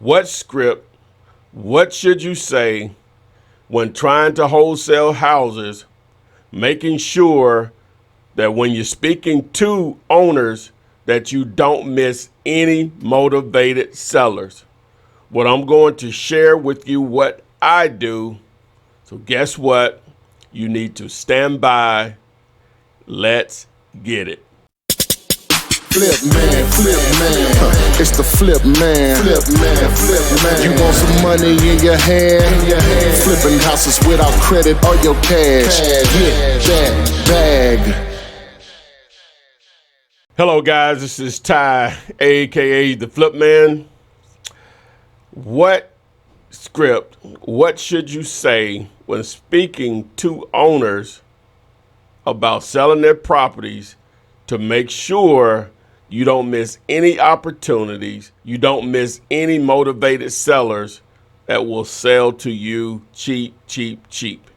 What script, what should you say when trying to wholesale houses, making sure that when you're speaking to owners that you don't miss any motivated sellers. What I'm going to share with you what I do. So guess what? You need to stand by. Let's get it. Flip man, it's the flip man. Flip man. You want some money in your hand? Flipping houses without credit or your cash. Get that bag. Hello guys, this is Ty, aka the Flip Man. What script, what should you say when speaking to owners about selling their properties to make sure you don't miss any opportunities, you don't miss any motivated sellers that will sell to you cheap?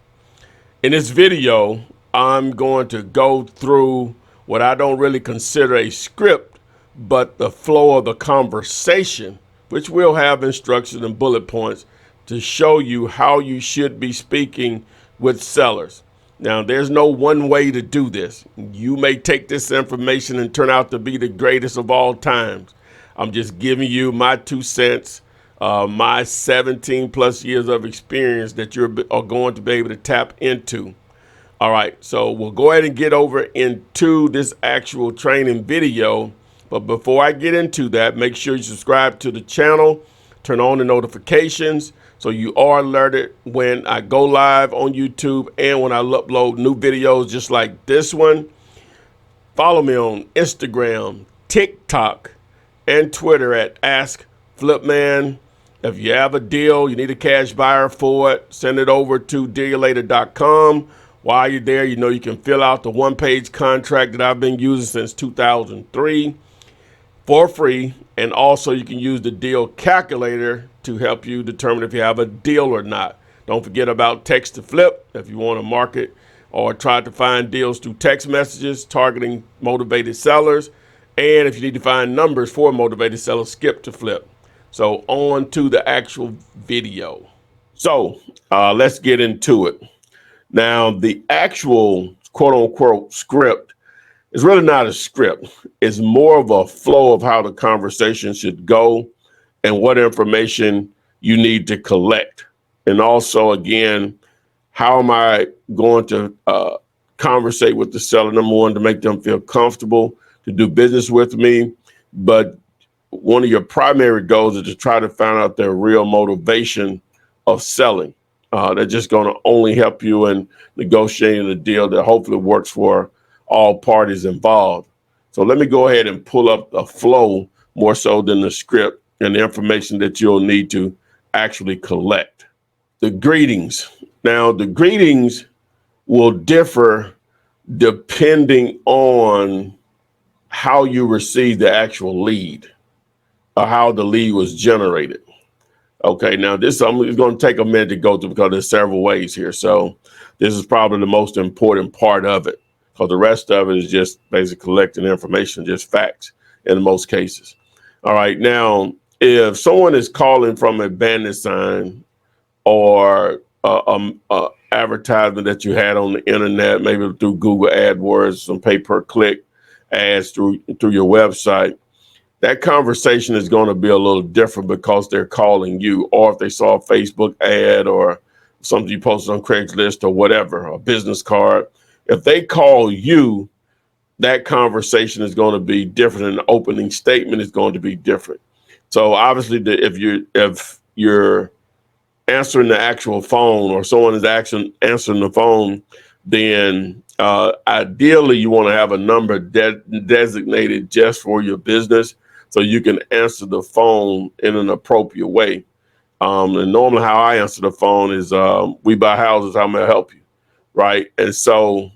In this video, I'm going to go through what I don't really consider a script, but the flow of the conversation, which will have instructions and bullet points to show you how you should be speaking with sellers. Now, there's no one way to do this. You may take this information and turn out to be the greatest of all times. I'm just giving you my 2 cents, my 17 plus years of experience that you're going to be able to tap into. All right, so we'll go ahead and get over into this actual training video. But before I get into that, make sure you subscribe to the channel, turn on the notifications so you are alerted when I go live on YouTube and when I upload new videos just like this one. Follow me on Instagram, TikTok, and Twitter at Ask Flipman. If you have a deal, you need a cash buyer for it, send it over to dealylater.com. While you're there, you know you can fill out the one-page contract that I've been using since 2003 for free. And also you can use the deal calculator to help you determine if you have a deal or not. Don't forget about text to flip if you want to market or try to find deals through text messages targeting motivated sellers. And if you need to find numbers for motivated sellers, skip to flip. So on to the actual video. So let's get into it. Now, the actual quote unquote script is really not a script. It's more of a flow of how the conversation should go and what information you need to collect. And also, again, how am I going to conversate with the seller? Number one, to make them feel comfortable to do business with me. But one of your primary goals is to try to find out their real motivation of selling. They're just going to only help you in negotiating a deal that hopefully works for all parties involved. So let me go ahead and pull up the flow more so than the script and the information that you'll need to actually collect. The greetings. Now, the greetings will differ depending on how you receive the actual lead or how the lead was generated. Okay, now this is going to take a minute to go through because there's several ways here. So this is probably the most important part of it because the rest of it is just basically collecting information, just facts in most cases. All right, now if someone is calling from a bandit sign or advertisement that you had on the internet, maybe through Google AdWords, some pay-per-click ads through your website, that conversation is going to be a little different because they're calling you, or if they saw a Facebook ad or something you posted on Craigslist or whatever, a business card. If they call you, that conversation is going to be different, and the opening statement is going to be different. So obviously, if you're answering the actual phone or someone is actually answering the phone, then ideally you want to have a number designated just for your business, so you can answer the phone in an appropriate way. And normally how I answer the phone is, we buy houses, how may I help you? Right. And so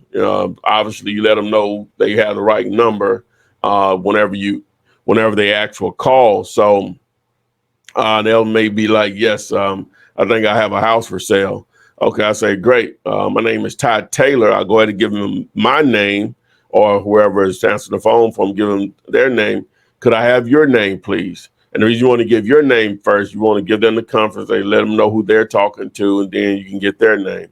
obviously you let them know they have the right number whenever they actual call. So they'll may be like, yes, I think I have a house for sale. Okay, I say, great. My name is Ty Taylor. I'll go ahead and give them my name, or whoever is answering the phone from, give them their name. Could I have your name, please? And the reason you want to give your name first, you want to give them the conference, they let them know who they're talking to, and then you can get their name.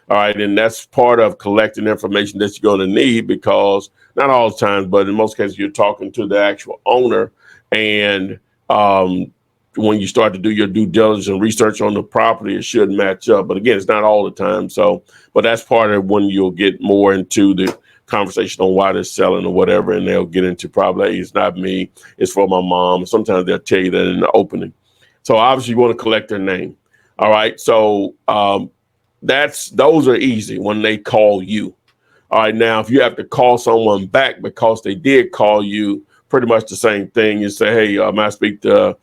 All right, and that's part of collecting information that you're going to need, because not all the times, but in most cases, you're talking to the actual owner. And when you start to do your due diligence and research on the property, it should match up. But again, it's not all the time. So, but that's part of when you'll get more into the conversation on why they're selling or whatever, and they'll get into probably, hey, it's not me, it's for my mom. Sometimes they'll tell you that in the opening. So obviously you want to collect their name. All right, so those are easy when they call you. All right, now if you have to call someone back because they did call you, pretty much the same thing. You say, hey, may I speak to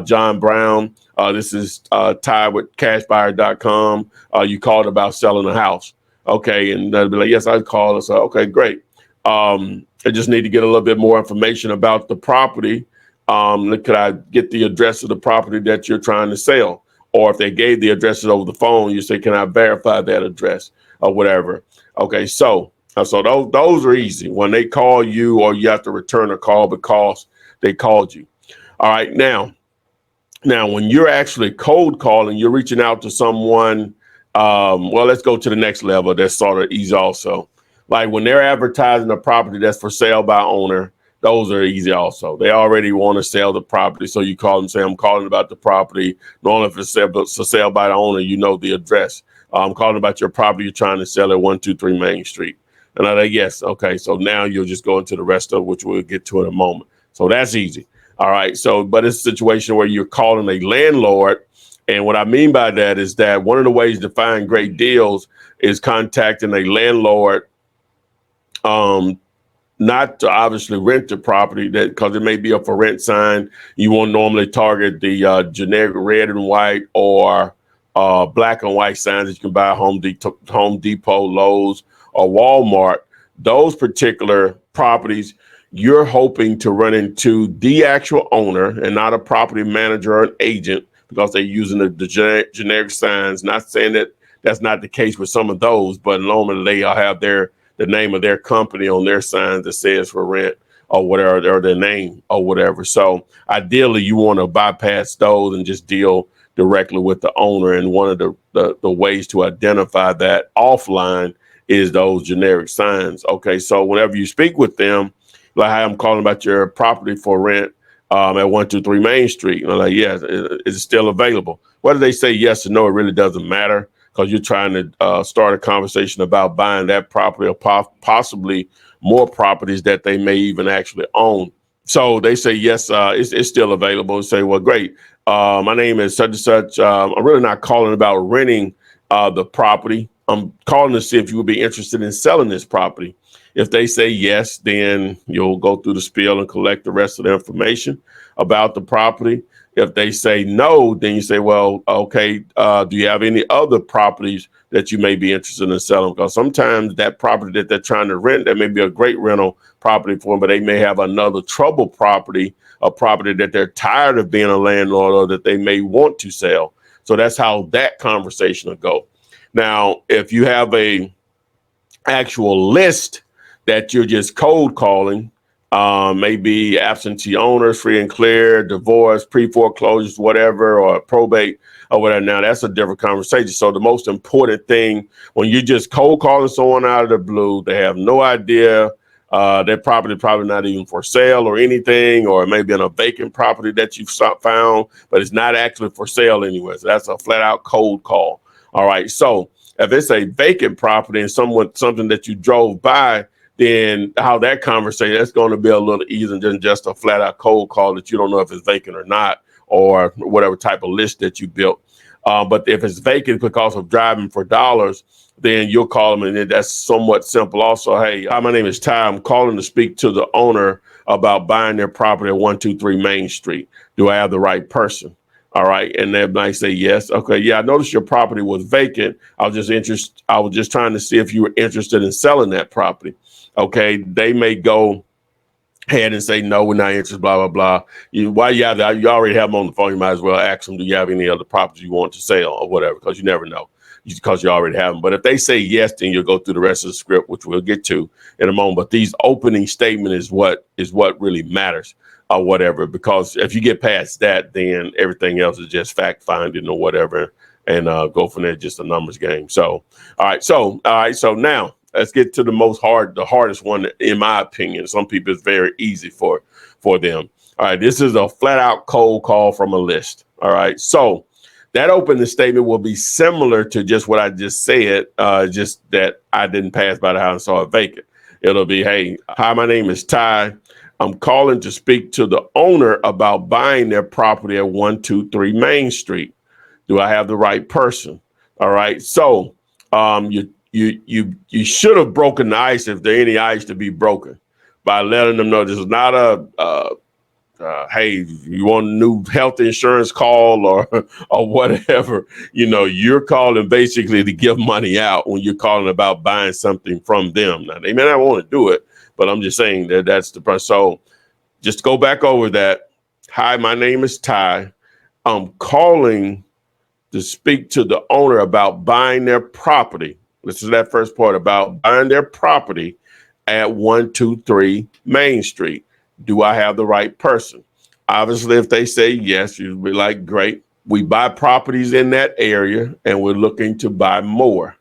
John Brown? This is Ty with cashbuyer.com. You called about selling a house. Okay, and they'll be like, yes, I called. I said, okay, great. I just need to get a little bit more information about the property. Could I get the address of the property that you're trying to sell? Or if they gave the addresses over the phone, you say, can I verify that address or whatever? Okay, so those are easy. When they call you, or you have to return a call because they called you. All right, now when you're actually cold calling, you're reaching out to someone. Well, let's go to the next level. That's sort of easy also. Like when they're advertising a property that's for sale by owner, those are easy also. They already want to sell the property. So you call them, say, I'm calling about the property. Normally if it's for sale by the owner, you know the address. I'm calling about your property you're trying to sell at 123 Main Street. And I'm like, yes. Okay. So now you'll just go into the rest of which we'll get to in a moment. So that's easy. All right. So, but it's a situation where you're calling a landlord. And what I mean by that is that one of the ways to find great deals is contacting a landlord, not to obviously rent the property, that because it may be a for rent sign. You won't normally target the generic red and white or black and white signs that you can buy at Home Depot, Lowe's, or Walmart. Those particular properties, you're hoping to run into the actual owner and not a property manager or an agent, because they're using the generic signs. Not saying that that's not the case with some of those, but normally they have the name of their company on their signs that says for rent or whatever, or their name or whatever. So ideally you want to bypass those and just deal directly with the owner. And one of the ways to identify that offline is those generic signs. Okay, so whenever you speak with them, like, hi, I'm calling about your property for rent at 123 Main Street. And I'm like, yes, is it still available? Whether they say yes or no, it really doesn't matter, because you're trying to start a conversation about buying that property or possibly more properties that they may even actually own. So they say, yes, it's still available. And say, well, great. My name is such and such. I'm really not calling about renting the property. I'm calling to see if you would be interested in selling this property. If they say yes, then you'll go through the spiel and collect the rest of the information about the property. If they say no, then you say, well, okay, do you have any other properties that you may be interested in selling? Because sometimes that property that they're trying to rent, that may be a great rental property for them, but they may have another trouble property, a property that they're tired of being a landlord or that they may want to sell. So that's how that conversation will go. Now, if you have a actual list that you're just cold calling, maybe absentee owners, free and clear, divorce, pre-foreclosures, whatever, or probate or whatever. Now that's a different conversation. So the most important thing when you're just cold calling someone out of the blue, they have no idea, their property probably not even for sale or anything, or maybe in a vacant property that you've found, but it's not actually for sale anywhere. So that's a flat out cold call. All right. So if it's a vacant property and something that you drove by, then how that conversation, that's going to be a little easier than just a flat out cold call that you don't know if it's vacant or not, or whatever type of list that you built. But if it's vacant because of driving for dollars, then you'll call them, and that's somewhat simple also. Hey, hi, my name is Ty. I'm calling to speak to the owner about buying their property at 123 Main Street. Do I have the right person? All right. And they might say yes. Okay. Yeah, I noticed your property was vacant. I was just trying to see if you were interested in selling that property. Okay. They may go ahead and say, no, we're not interested, blah, blah, blah. You already have them on the phone. You might as well ask them, do you have any other properties you want to sell or whatever? Because you never know, because you already have them. But if they say yes, then you'll go through the rest of the script, which we'll get to in a moment. But these opening statement is what really matters. or whatever. Because if you get past that, then everything else is just fact finding or whatever, and go from there. Just a numbers game. So, all right. So now let's get to the hardest one, in my opinion. Some people it's very easy for them. All right. This is a flat out cold call from a list. All right. So that opening statement will be similar to just what I just said, just that I didn't pass by the house and saw it vacant. It'll be, hey, hi, my name is Ty. I'm calling to speak to the owner about buying their property at 123 Main Street. Do I have the right person? All right. So you should have broken the ice, if there any ice to be broken, by letting them know this is not hey, you want a new health insurance call or whatever. You're calling basically to give money out when you're calling about buying something from them. Now, they may not want to do it, but I'm just saying that's the person. So just go back over that. Hi, my name is Ty. I'm calling to speak to the owner about buying their property. This is that first part, about buying their property at 123 Main Street. Do I have the right person? Obviously, if they say yes, you'd be like, great. We buy properties in that area and we're looking to buy more.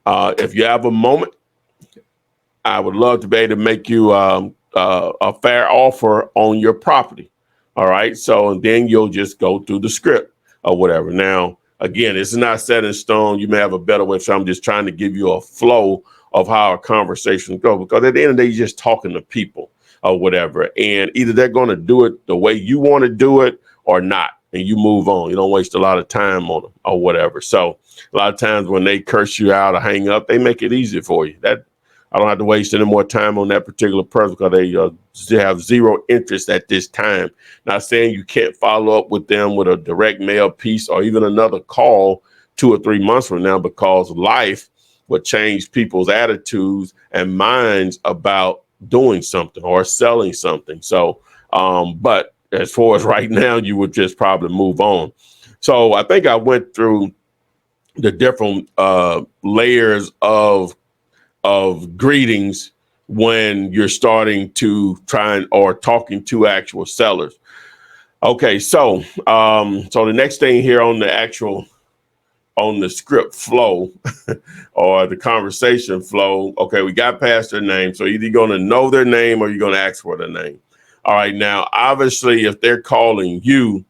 If you have a moment, I would love to be able to make you a fair offer on your property. All right. So then you'll just go through the script or whatever. Now, again, it's not set in stone. You may have a better way. So I'm just trying to give you a flow of how a conversation goes, because at the end of the day, you're just talking to people or whatever. And either they're going to do it the way you want to do it or not. And you move on. You don't waste a lot of time on them or whatever. So a lot of times when they curse you out or hang up, they make it easy for you. That I don't have to waste any more time on that particular person, because they have zero interest at this time. Not saying you can't follow up with them with a direct mail piece or even another call 2 or 3 months from now, because life will change people's attitudes and minds about doing something or selling something. So, but as far as right now, you would just probably move on. So I think I went through the different layers of greetings when you're starting to try or talking to actual sellers. Okay, so so the next thing here on the script flow or the conversation flow. Okay, we got past their name. So either you're going to know their name or you're going to ask for their name. All right, now, obviously, if they're calling you,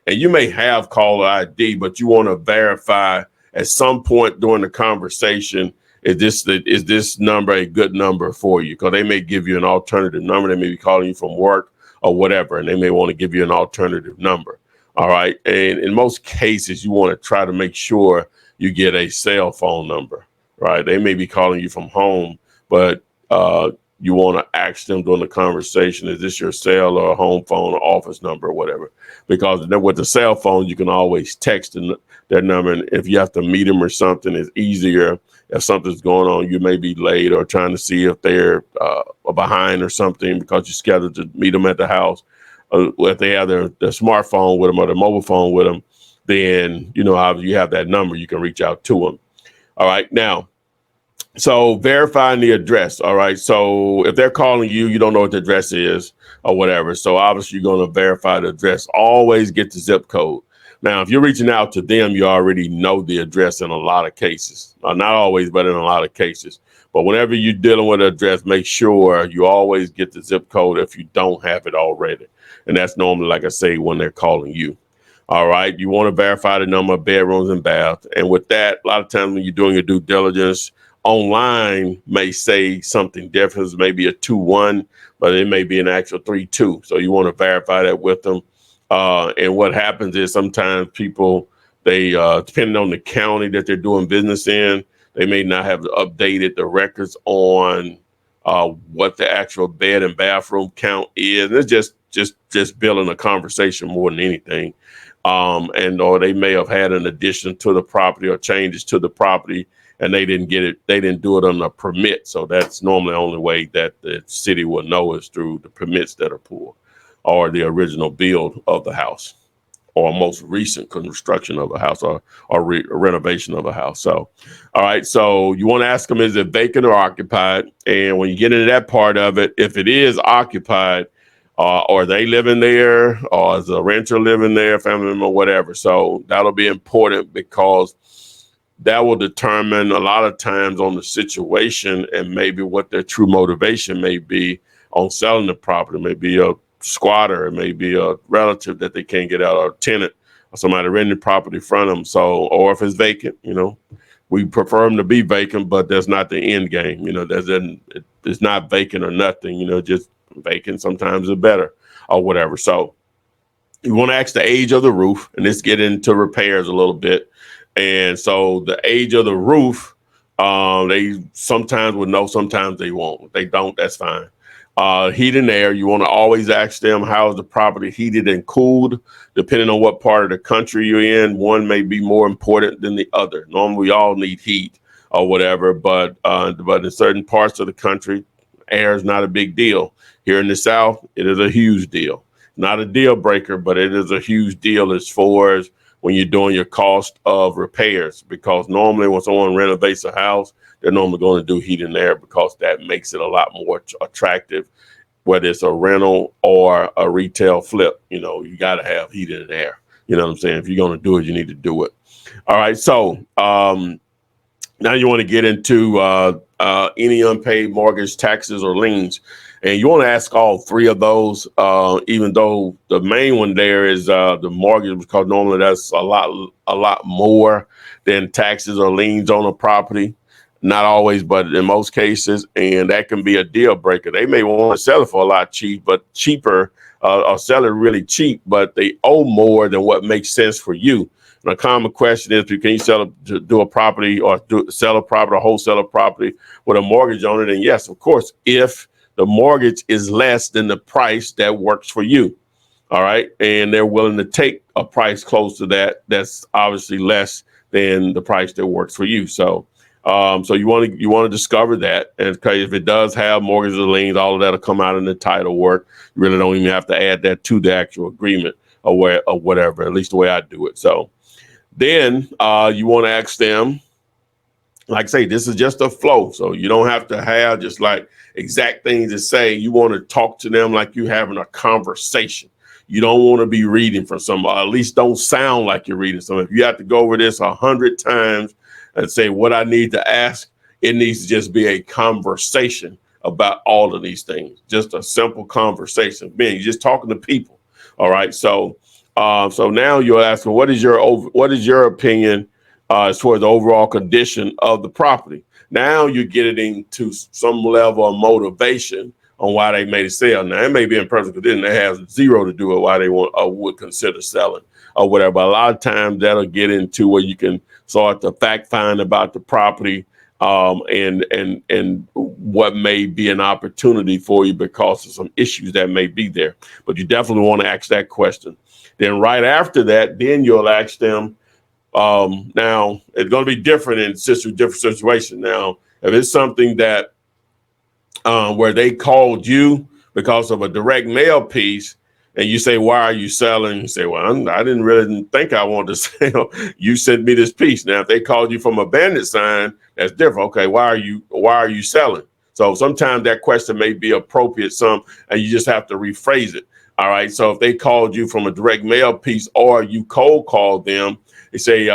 and you may have caller ID, but you want to verify at some point during the conversation, is this number a good number for you? Because they may give you an alternative number. They may be calling you from work or whatever, and they may want to give you an alternative number. All right. And in most cases, you want to try to make sure you get a cell phone number, right? They may be calling you from home, but you want to ask them during the conversation, is this your cell or home phone or office number or whatever? Because then with the cell phone, you can always text their number. And if you have to meet them or something, it's easier. If something's going on, you may be late or trying to see if they're behind or something because you're scheduled to meet them at the house. If they have their smartphone with them or their mobile phone with them, then you know how you have that number, you can reach out to them. All right. Now, so verifying the address. All right. So if they're calling you, you don't know what the address is or whatever. So obviously you're going to verify the address. Always get the zip code. Now, if you're reaching out to them, you already know the address in a lot of cases. Not always, but in a lot of cases. But whenever you're dealing with an address, make sure you always get the zip code if you don't have it already. And that's normally, like I say, when they're calling you. All right. You want to verify the number of bedrooms and baths. And with that, a lot of times when you're doing your due diligence, online may say something different, maybe a 2-1, but it may be an actual 3-2. So you want to verify that with them. And what happens is sometimes people, they depending on the county that they're doing business in, they may not have updated the records on what the actual bed and bathroom count is. And it's just building a conversation more than anything. Or they may have had an addition to the property or changes to the property, and they didn't get it. They didn't do it on a permit. So that's normally the only way that the city will know is through the permits that are pulled or the original build of the house or most recent construction of a house or renovation of a house. So, all right. So you want to ask them, is it vacant or occupied? And when you get into that part of it, if it is occupied, or they living there, or is a renter living there, family member, whatever. So that'll be important because that will determine a lot of times on the situation and maybe what their true motivation may be on selling the property. It may be a squatter, it may be a relative that they can't get out, or a tenant, or somebody renting the property from them. So, or if it's vacant, we prefer them to be vacant, but that's not the end game. It's not vacant or nothing. Just vacant sometimes is better or whatever. So you want to ask the age of the roof, and let's get into repairs a little bit. And so the age of the roof, they sometimes will know, sometimes they won't. If they don't, that's fine. Heat and air, you want to always ask them, how is the property heated and cooled? Depending on what part of the country you're in, one may be more important than the other. Normally, we all need heat or whatever, but in certain parts of the country, air is not a big deal. Here in the South, it is a huge deal. Not a deal breaker, but it is a huge deal as far as when you're doing your cost of repairs, because normally when someone renovates a house, they're normally going to do heat and air because that makes it a lot more attractive, whether it's a rental or a retail flip. You got to have heat and air. You know what I'm saying? If you're going to do it, you need to do it. All right. So now you want to get into any unpaid mortgage, taxes, or liens. And you want to ask all three of those, even though the main one there is the mortgage, because normally that's a lot more than taxes or liens on a property. Not always, but in most cases, and that can be a deal breaker. They may want to sell it for a lot cheaper, or sell it really cheap, but they owe more than what makes sense for you. And a common question is, can you sell a property or sell a property or wholesale a property with a mortgage on it? And yes, of course, if the mortgage is less than the price that works for you. All right. And they're willing to take a price close to that. That's obviously less than the price that works for you. So you want to discover that. And if it does have mortgages or liens, all of that'll come out in the title work. You really don't even have to add that to the actual agreement or whatever, at least the way I do it. So then you want to ask them, like I say, this is just a flow. So you don't have to have just like exact things to say. You want to talk to them like you're having a conversation. You don't want to be reading from somebody, at least don't sound like you're reading something. If you have to go over this 100 times and say what I need to ask, it needs to just be a conversation about all of these things. Just a simple conversation. Man, you're just talking to people. All right. So now you'll ask them, what is your opinion as far as the overall condition of the property? Now you're getting into some level of motivation on why they made a sale. Now it may be in perfect condition. They have zero to do with why they would consider selling or whatever. But a lot of times that'll get into where you can start to fact find about the property and what may be an opportunity for you because of some issues that may be there. But you definitely want to ask that question. Then right after that, then you'll ask them, now it's going to be different in different situation. Now, if it's something that where they called you because of a direct mail piece, and you say, why are you selling? You say, well, I didn't really think I wanted to sell. You sent me this piece. Now, if they called you from a bandit sign, that's different. Okay, why are you selling? So sometimes that question may be appropriate and you just have to rephrase it. All right. So if they called you from a direct mail piece or you cold called them, they say,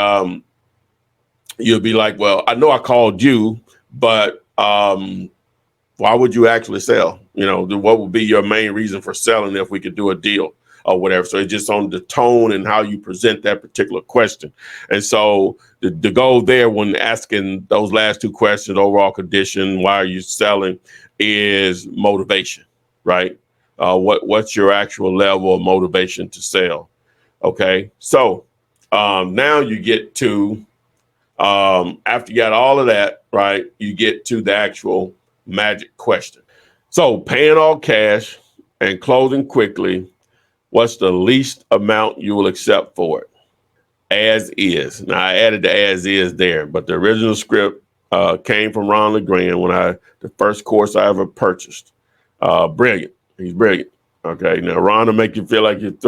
you'll be like, well, I know I called you, but why would you actually sell? What would be your main reason for selling if we could do a deal or whatever? So it's just on the tone and how you present that particular question. And so the goal there when asking those last two questions, overall condition, why are you selling, is motivation, right? What's your actual level of motivation to sell? Okay. So now you get to, after you got all of that, right, you get to the actual magic question. So paying all cash and closing quickly, what's the least amount you will accept for it? As is. Now I added the as is there, but the original script came from Ron LeGrand the first course I ever purchased. Brilliant. He's brilliant. Okay. Now Ron will make you feel like you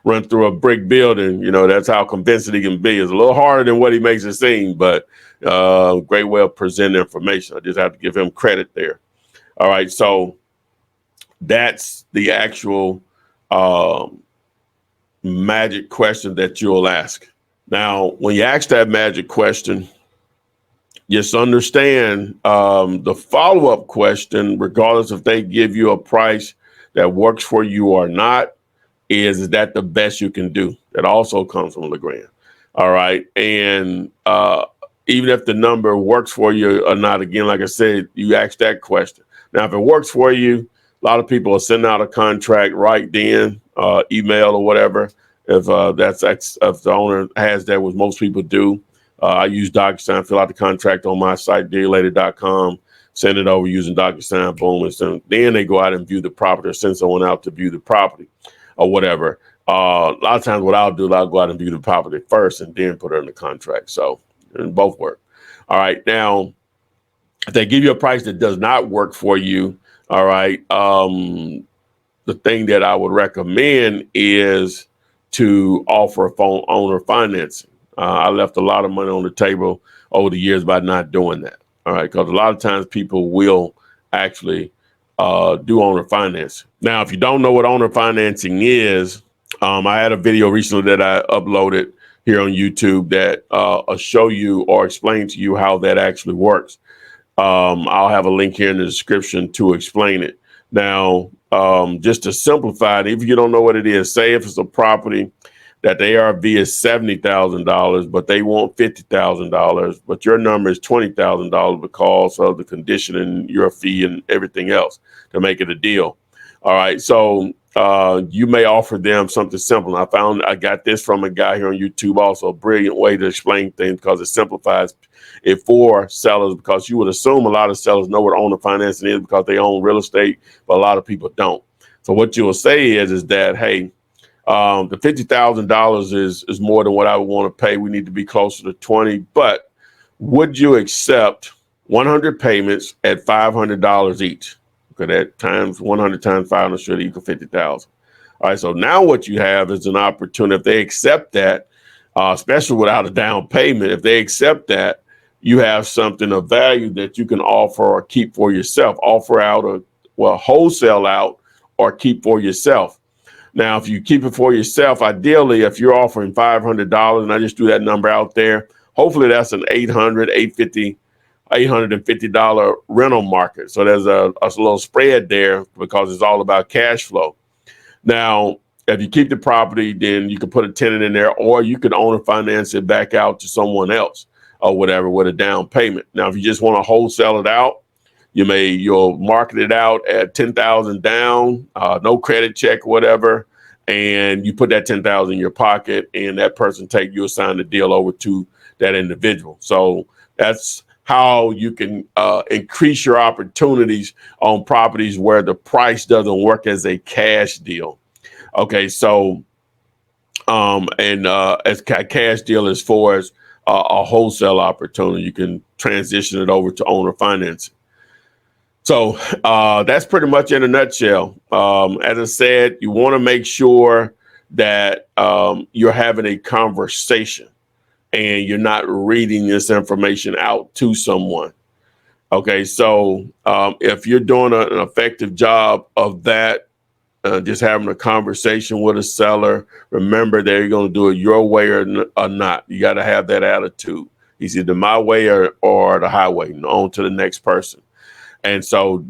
run through a brick building. That's how convincing he can be. It's a little harder than what he makes it seem, but great way of presenting information. I just have to give him credit there. All right. So That's the actual magic question that you'll ask. Now, when you ask that magic question, just understand the follow-up question, regardless if they give you a price that works for you or not, is that the best you can do? That also comes from LeGrand. All right. And even if the number works for you or not, again, like I said, you ask that question. Now, if it works for you, a lot of people will send out a contract right then, email or whatever. If if the owner has that, which most people do. I use DocuSign, fill out the contract on my site, dearlater.com, send it over using DocuSign, boom, and then they go out and view the property or send someone out to view the property or whatever. A lot of times what I'll do, I'll go out and view the property first and then put it in the contract. So and both work. All right. Now, if they give you a price that does not work for you, all right, the thing that I would recommend is to offer phone owner financing. I left a lot of money on the table over the years by not doing that. All right, because a lot of times people will actually do owner financing. Now, if you don't know what owner financing is, I had a video recently that I uploaded here on YouTube that will show you or explain to you how that actually works. I'll have a link here in the description to explain it. Now, just to simplify it, if you don't know what it is, say if it's a property that the ARV is $70,000, but they want $50,000, but your number is $20,000 because of the condition and your fee and everything else to make it a deal. All right, so you may offer them something simple. I got this from a guy here on YouTube, also a brilliant way to explain things because it simplifies it for sellers, because you would assume a lot of sellers know what owner financing is because they own real estate, but a lot of people don't. So what you will say is that, hey, the $50,000 is more than what I would want to pay. We need to be closer to 20, but would you accept 100 payments at $500 each? Okay, that times 100 times 500 should equal 50,000. All right, so now what you have is an opportunity. If they accept that, especially without a down payment, if they accept that, you have something of value that you can offer or keep for yourself, offer out or wholesale out or keep for yourself. Now, if you keep it for yourself, ideally, if you're offering $500, and I just threw that number out there, hopefully that's an $850 rental market. So there's a little spread there because it's all about cash flow. Now, if you keep the property, then you can put a tenant in there, or you can owner finance it back out to someone else or whatever with a down payment. Now, if you just want to wholesale it out, you'll market it out at 10,000 down, no credit check, whatever, and you put that 10,000 in your pocket, and that person you assign the deal over to that individual. So that's how you can increase your opportunities on properties where the price doesn't work as a cash deal. Okay, so as cash deal as far as a wholesale opportunity, you can transition it over to owner financing. So that's pretty much in a nutshell. As I said, you want to make sure that you're having a conversation and you're not reading this information out to someone. Okay, so if you're doing an effective job of that, just having a conversation with a seller, remember that you're going to do it your way or not. You got to have that attitude. It's either my way or the highway, on to the next person. And so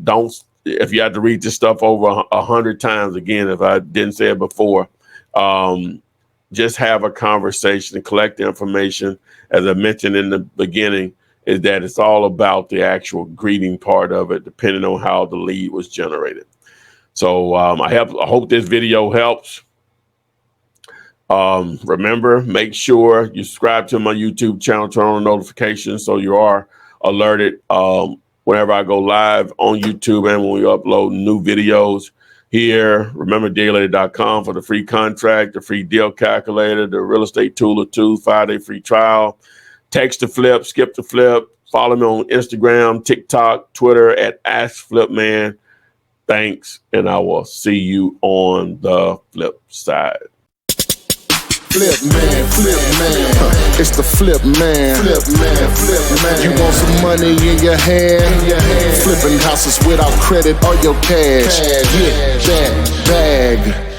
if you have to read this stuff over 100 times, again, if I didn't say it before, just have a conversation and collect the information. As I mentioned in the beginning, is that it's all about the actual greeting part of it, depending on how the lead was generated. So I hope this video helps. Remember, make sure you subscribe to my YouTube channel, turn on notifications so you are alerted whenever I go live on YouTube and when we upload new videos here. Remember, dearlater.com for the free contract, the free deal calculator, the real estate tool or two, 5-day free trial, text to flip, skip to flip. Follow me on Instagram, TikTok, Twitter at AskFlipMan. Thanks, and I will see you on the flip side. flip man, flip man. It's the flip man, flip man, flip man. You want some money in your hand? Flipping houses without credit or your cash. Get that bag.